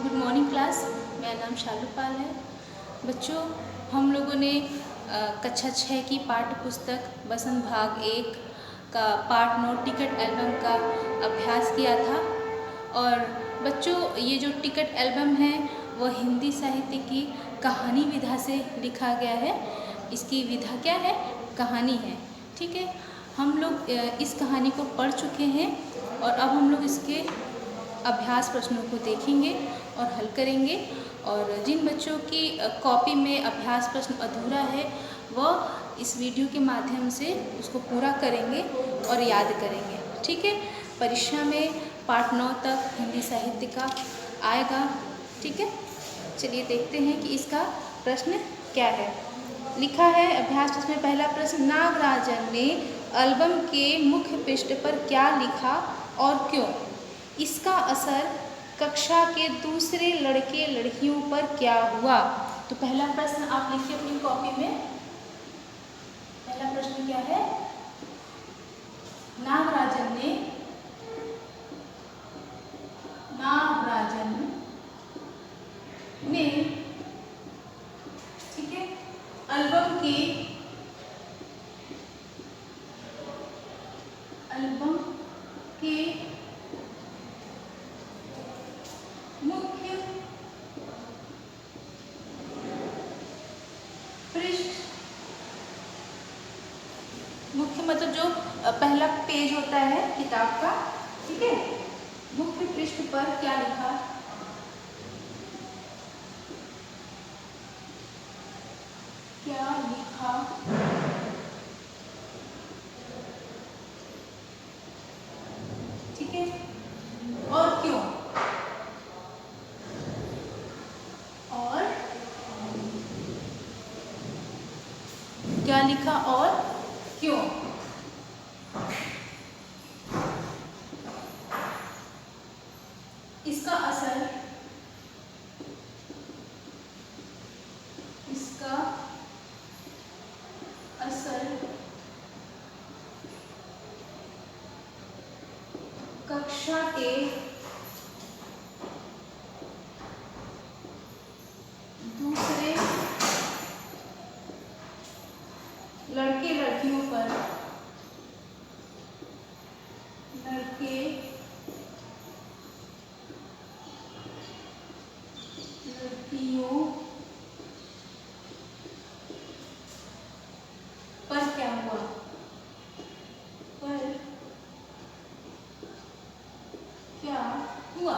Good morning class. मेरा नाम शालू पाल है। बच्चों, हम लोगों ने कक्षा 6 की पाठ्य पुस्तक बसंत भाग 1 का पार्ट नोट टिकट एल्बम का अभ्यास किया था। और बच्चों, ये जो टिकट एल्बम है वह हिंदी साहित्य की कहानी विधा से लिखा गया है। इसकी विधा क्या है? कहानी है। ठीक है, हम लोग इस कहानी को पढ़ चुके हैं और अब हम लोग इसके अभ्यास प्रश्नों को देखेंगे और हल करेंगे। और जिन बच्चों की कॉपी में अभ्यास प्रश्न अधूरा है वह इस वीडियो के माध्यम से उसको पूरा करेंगे और याद करेंगे। ठीक है, परीक्षा में पाठ 9 तक हिंदी साहित्य का आएगा। ठीक है, चलिए देखते हैं कि इसका प्रश्न क्या है। लिखा है अभ्यास प्रश्न में पहला प्रश्न, नागराजन ने एल्बम के मुख्य पृष्ठ पर क्या लिखा और क्यों? इसका असर कक्षा के दूसरे लड़के लड़कियों पर क्या हुआ? तो पहला प्रश्न आप लिखिए अपनी कॉपी में। पहला प्रश्न क्या है? नागराजन ने ठीक है, एल्बम के मुख्य पृष्ठ, मुख्य मतलब जो पहला पेज होता है किताब का, ठीक है, मुख्य पृष्ठ पर क्या लिखा? क्या लिखा? ठीक है, और क्यों? और क्या लिखा और क्यों? इसका असर कक्षा के दूसरे लड़के लड़कियों पर क्या हुआ? पर क्या हुआ?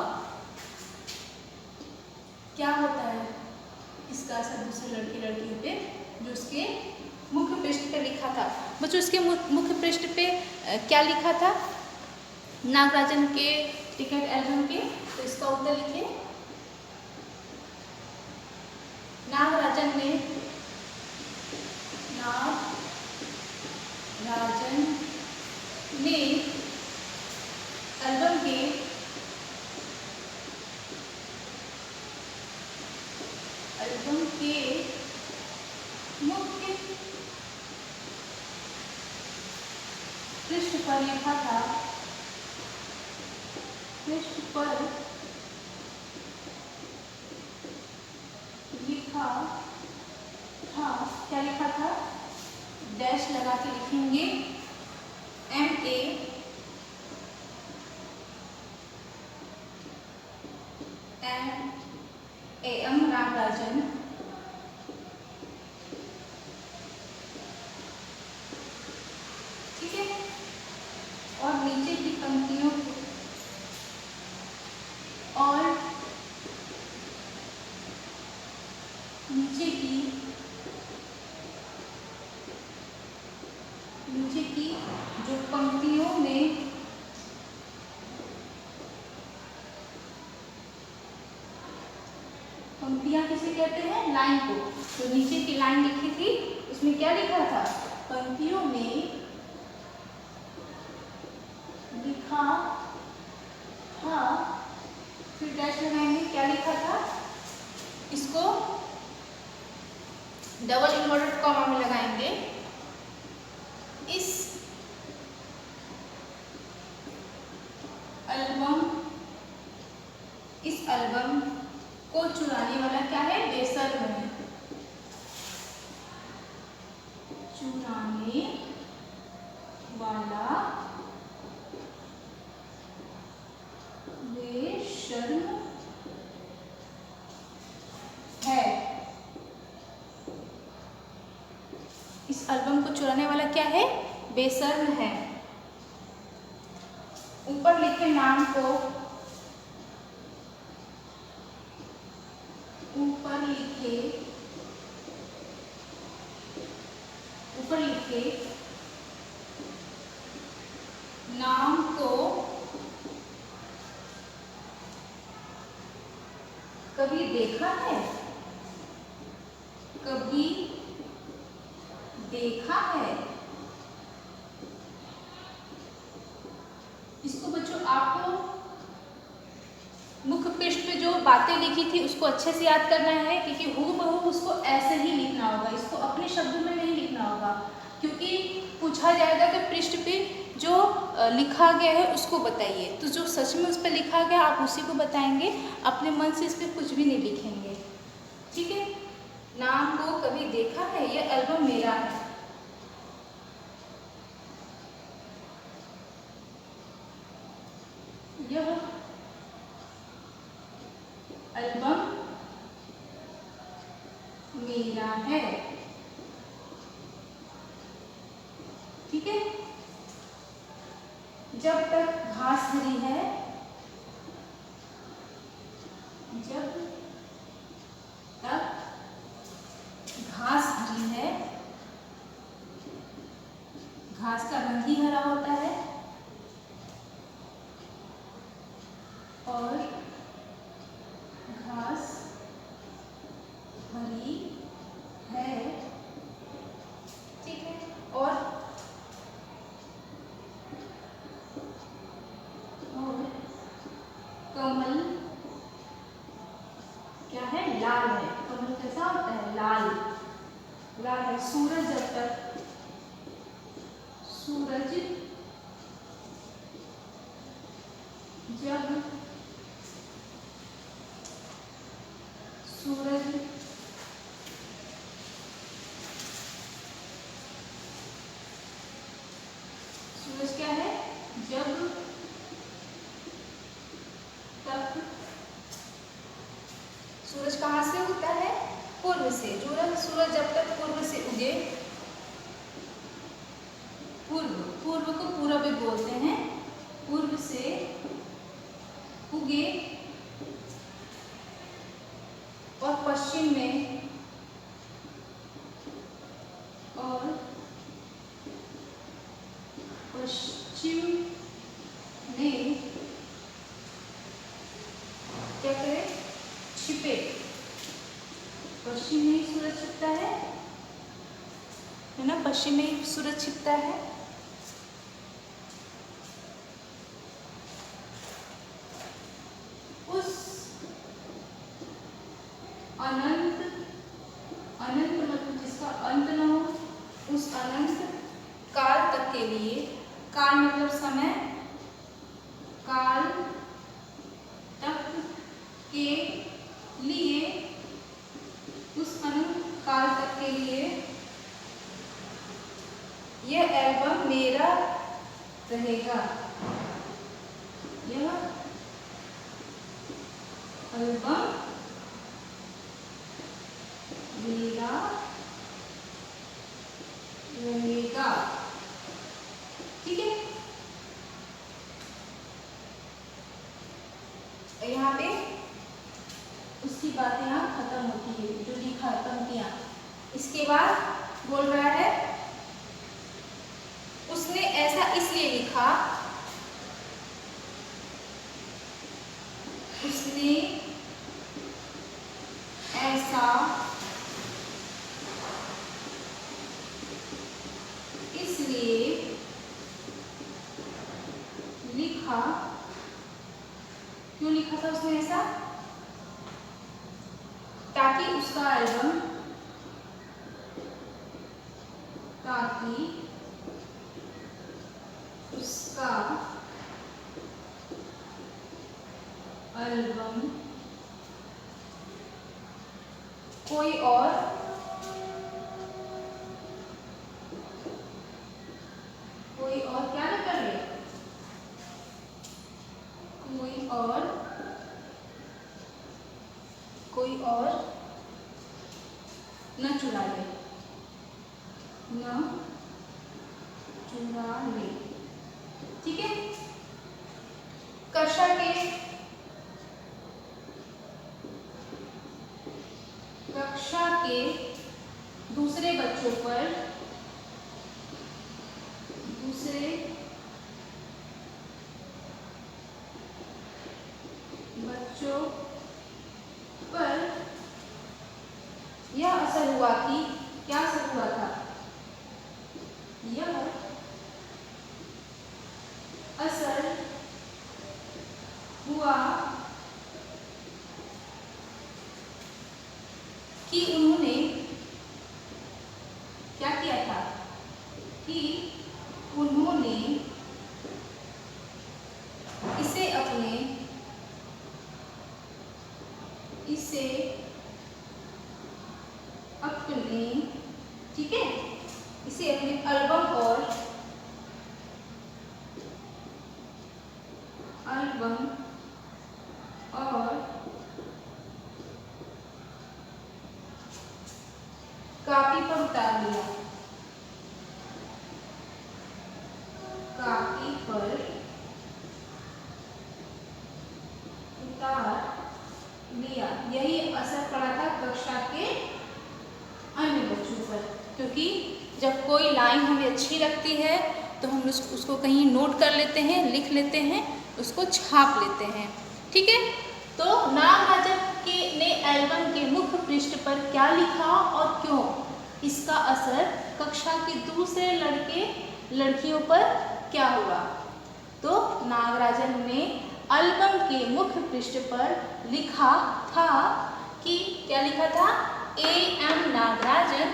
क्या होता है इसका असर दूसरे लड़के लड़कियों पे, जो उसके मुख्य पृष्ठ पे लिखा था? बच्चों, उसके मुख्य पृष्ठ पे क्या लिखा था नागराजन के टिकट एल्बम पे? तो इसका उत्तर लिखिए। नागराजन ने एल्बम के मुख्य पृष्ठ पर लिखा था, पृष्ठ पर लिखा था, क्या लिखा था? डैश लगा के लिखेंगे, M नागराजन ठीक है, और नीचे की पंक्तियों और नीचे की जो पंक्तियों में पंक्तियां किसे कहते हैं? लाइन को। तो नीचे की लाइन लिखी थी, उसमें क्या लिखा था? पंक्तियों में लिखा था, फिर डैश लगाएंगे, क्या लिखा था? इसको डबल इन्वर्टेड कॉमा में लगाएंगे। इस एल्बम को चुराने वाला क्या है? बेशर्म है। चुराने वाला बेशर्म है। इस एल्बम को चुराने वाला क्या है? बेशर्म है। ऊपर लिखे नाम को, ऊपर लिखे नाम को कभी देखा है? कभी देखा है? इसको बच्चों आपको मुख्य पृष्ठ पे जो बातें लिखी थी उसको अच्छे से याद करना है, क्योंकि हूबहू उसको ऐसे ही लिखना होगा, इसको अपने शब्दों में नहीं लिखना होगा, क्योंकि पूछा जाएगा कि पृष्ठ पे जो लिखा गया है उसको बताइए। तो जो सच में उस पर लिखा गया आप उसी को बताएंगे, अपने मन से इस पर कुछ भी नहीं लिखेंगे। ठीक है। नाम को कभी देखा है? यह एल्बम मेरा है। यह एल्बम मेरा है। ठीक है। जब तक घास हरी है, जब तक घास हरी है, घास का रंग ही हरा होता है और घास हरी है। ठीक है। और कमल क्या है? लाल है। कमल कैसा होता है? लाल, लाल है। सूरज जब तक, सूरज जब सूरज सूरज क्या है? जब तक, सूरज कहाँ से उगता है? पूर्व से। सूरज जब तक पूर्व से उगे, पूर्व को पूरब भी बोलते हैं। पूर्व से उगे और पश्चिम में, और पश्चिम में क्या करे? छिपे। पश्चिम में ही सूरज छिपता है ना? पश्चिम में ही सूरज छिपता है। उस अनंत, अनंत मतलब जिसका अंत न हो, उस अनंत काल तक के लिए, काल मतलब समय, काल तक के लिए, उस अनंत काल तक के लिए यह एल्बम मेरा रहेगा। यह एल्बम मेरा रहेगा। ठीक है। यहाँ पे उसकी बातें यहाँ खत्म होती है, जो लिखा पंक्तियां। इसके बाद बोल रहा है उसने ऐसा इसलिए लिखा, उसने ऐसा इसलिए लिखा। क्यों लिखा था उसने ऐसा? ताकि उसका एल्बम, ताकि उसका एल्बम कोई और क्या न कर ले, कोई और न चुरा ले, ठीक है। कक्षा के दूसरे बच्चों पर यह असर हुआ कि क्या असर हुआ था, यह असर हुआ कि उन्होंने क्या किया था, कि उन्होंने इसे अपने ठीक है, इसे अपने एल्बम और कॉपी पर उतार लिया, यही असर पड़ा था कक्षा के अन्य बच्चों पर, क्योंकि जब कोई लाइन हमें अच्छी लगती है तो हम उसको कहीं नोट कर लेते हैं, लिख लेते हैं, उसको छाप लेते हैं, ठीक है। तो नागराजन ने एल्बम के मुख्य पृष्ठ पर क्या लिखा और क्यों, इसका असर कक्षा के दूसरे लड़कियों पर क्या हुआ। तो नागराजन ने एल्बम के मुख्य पृष्ठ पर लिखा था कि क्या लिखा था, A.M. नागराजन,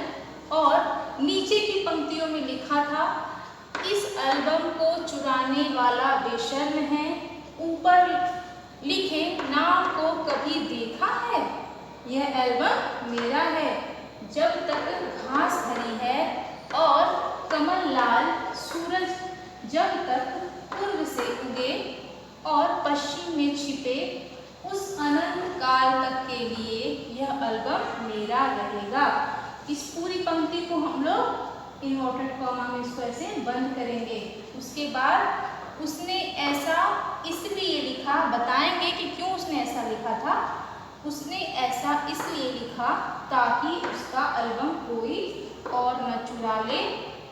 और नीचे की पंक्तियों में लिखा था इस एल्बम को चुराने वाला बेशर्म है, ऊपर लिखे नाम को कभी देखा है, यह एल्बम मेरा है, जब तक घास हरी है और कमल लाल सूरज जब तक पूर्व से उगे और पश्चिम में छिपे उस अनंत काल तक के लिए यह एल्बम मेरा रहेगा। इस पूरी पंक्ति को हम लोग इन्वर्टेड कॉमा में इसको ऐसे बंद करेंगे। उसके बाद उसने ऐसा इसलिए लिखा, बताएंगे कि क्यों उसने ऐसा लिखा था। उसने ऐसा इसलिए लिखा ताकि उसका एल्बम कोई और न चुरा ले।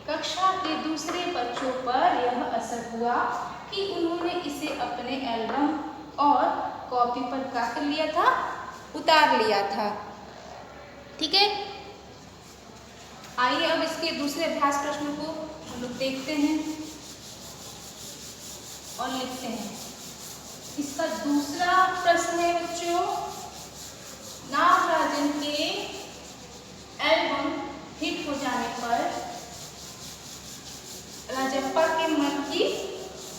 कक्षा के दूसरे बच्चों पर यह असर हुआ कि उन्होंने इसे अपने एल्बम और कॉपी पर क्या कर लिया था, उतार लिया था, ठीक है। आइए अब इसके दूसरे अभ्यास प्रश्न को हम लोग देखते हैं और लिखते हैं। इसका दूसरा प्रश्न है बच्चों, नागराजन के एल्बम हिट हो जाने पर राजप्पा के मन की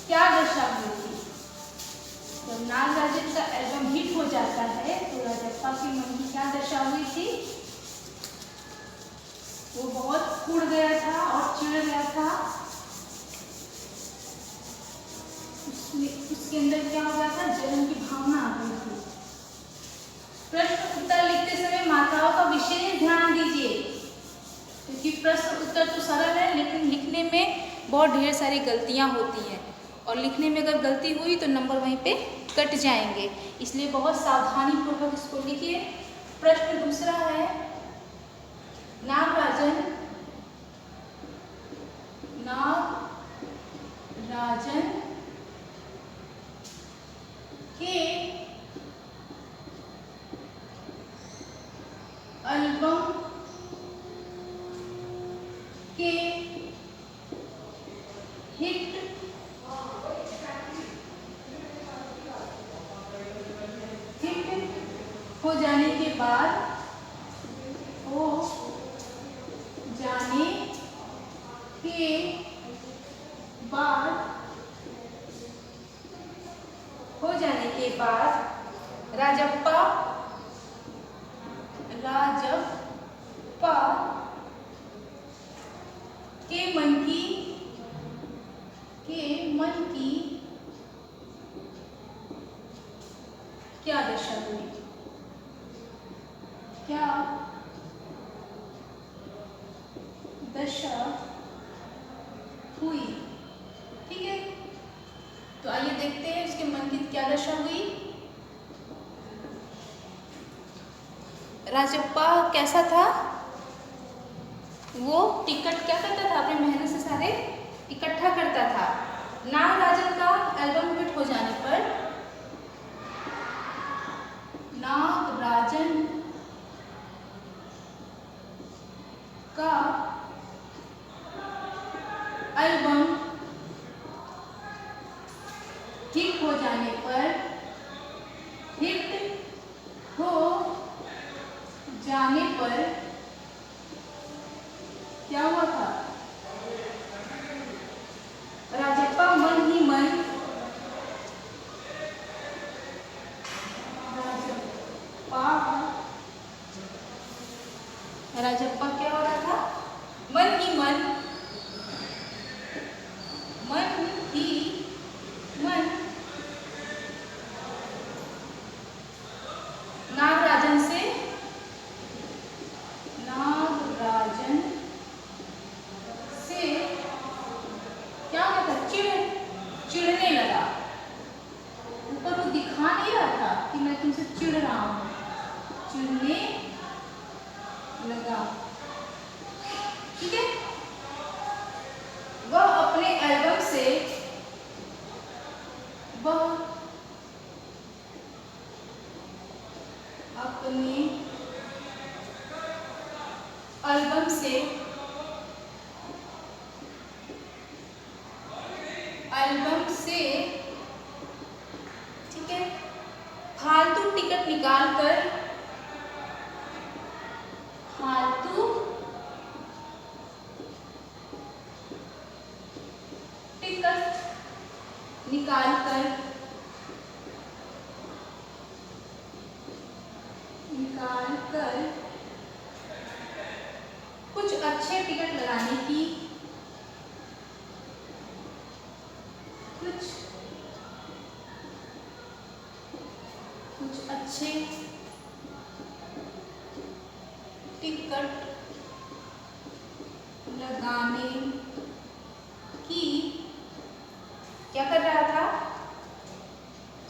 क्या दशा हुई थी। जब नागराजन का एल्बम हिट हो जाता है तो राजप्पा के मन की क्या दशा हुई थी, वो बहुत उड़ गया था और चिढ़ गया था। उसके अंदर क्या हो गया था, जलन की भावना आ गई थी। प्रश्न उत्तर लिखते समय मात्राओं का विशेष ध्यान दीजिए, क्योंकि प्रश्न उत्तर तो सरल है लेकिन लिखने में बहुत ढेर सारी गलतियां होती हैं और लिखने में अगर गलती हुई तो नंबर वहीं पे कट जाएंगे, इसलिए बहुत सावधानी पूर्वक इसको लिखिए। प्रश्न दूसरा है, नागराजन के एल्बम के हिट हो जाने के बाद राजप्पा क्या दशा हुई, क्या दशा हुई। ठीक है, तो आइए देखते हैं उसके मन की क्या दशा हुई। राजप्पा कैसा था, वो टिकट क्या करता था, अपनी मेहनत से सारे इकट्ठा करता था। नागराजन का एल्बम हिट हो जाने पर, नागराजन का एल्बम हिट हो जाने पर, हिट हो जाने पर क्या हुआ था, राजप्पा मन ही मन, राजप्पा क्या हो रहा था, मन ही मन, मन ही मन नागराजन से, नागराजन से क्या होता, चिढ़ने लगा। ऊपर वो दिखा नहीं रहा था कि मैं तुमसे चिढ़ रहा हूं, चिढ़ने लगा। ठीक है, वह अपने एल्बम से, वह अपने एल्बम से, एल्बम से, ठीक है, फालतू टिकट निकालकर, फालतू टिकट निकालकर, कुछ अच्छे टिकट लगाने की, कुछ अच्छे टिकट लगाने की क्या कर रहा था,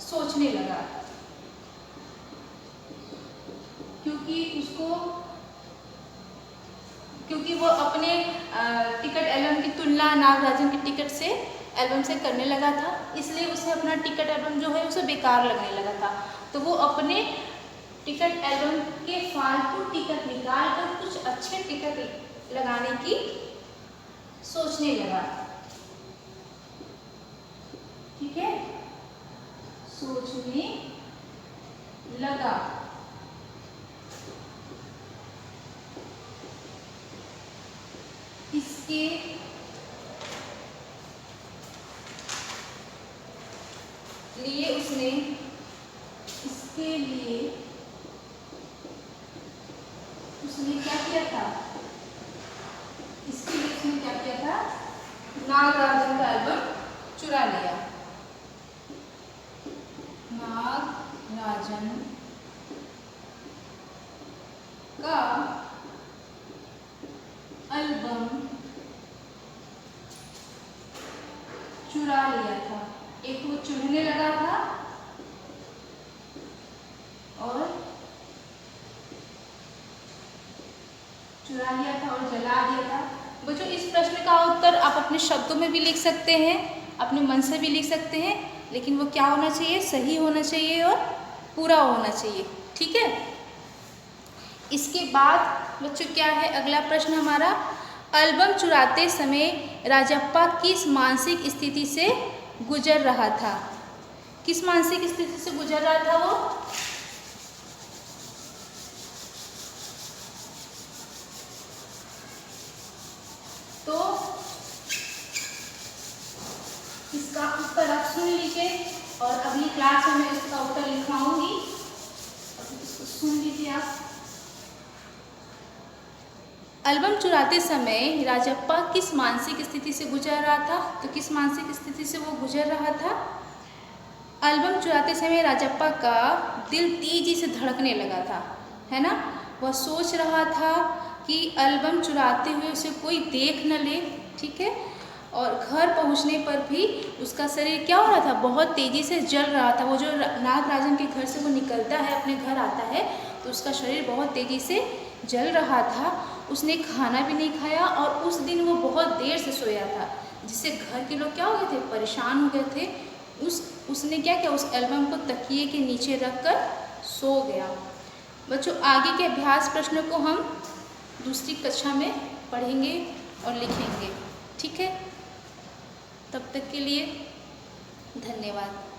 सोचने लगा। क्योंकि वो अपने टिकट एल्बम की तुलना नागराजन के टिकट से, एल्बम से करने लगा था, इसलिए उसे अपना टिकट एल्बम जो है उसे बेकार लगने लगा था। तो वो अपने टिकट एल्बम के फालतू टिकट निकाल कर कुछ अच्छे टिकट लगाने की सोचने लगा। ठीक है, सोचने लगा। इसके लिए उसने, इसके लिए उसने क्या किया था, इसके लिए उसने क्या किया था, नागराजन का एल्बम चुरा लिया। नागराजन का एल्बम चुरा लिया था। एक वो चुराने लगा था और चुरा लिया था और जला दिया था। बच्चों, इस प्रश्न का उत्तर आप अपने शब्दों में भी लिख सकते हैं, अपने मन से भी लिख सकते हैं, लेकिन वो क्या होना चाहिए, सही होना चाहिए और पूरा होना चाहिए। ठीक है, इसके बाद बच्चों क्या है अगला प्रश्न हमारा, एल्बम चुराते समय राजप्पा किस मानसिक स्थिति से गुजर रहा था। किस मानसिक स्थिति से गुजर रहा था वो, तो इसका उत्तर आप सुन लीजिए और अगली क्लास में मैं इसका उत्तर लिखवाऊंगी, इसको सुन लीजिए आप। एल्बम चुराते समय राजप्पा किस मानसिक स्थिति से गुजर रहा था, तो किस मानसिक स्थिति से वो गुजर रहा था, एल्बम चुराते समय राजप्पा का दिल तेजी से धड़कने लगा था, है ना। वह सोच रहा था कि एल्बम चुराते हुए उसे कोई देख न ले, ठीक है। और घर पहुंचने पर भी उसका शरीर क्या हो रहा था, बहुत तेज़ी से जल रहा था। वो जो नागराजन के घर से वो निकलता है, अपने घर आता है, तो उसका शरीर बहुत तेज़ी से जल रहा था। उसने खाना भी नहीं खाया और उस दिन वो बहुत देर से सोया था, जिससे घर के लोग क्या हो गए थे, परेशान हो गए थे। उसने क्या किया, उस एल्बम को तकिए के नीचे रख कर सो गया। बच्चों, आगे के अभ्यास प्रश्नों को हम दूसरी कक्षा में पढ़ेंगे और लिखेंगे, ठीक है। तब तक के लिए धन्यवाद।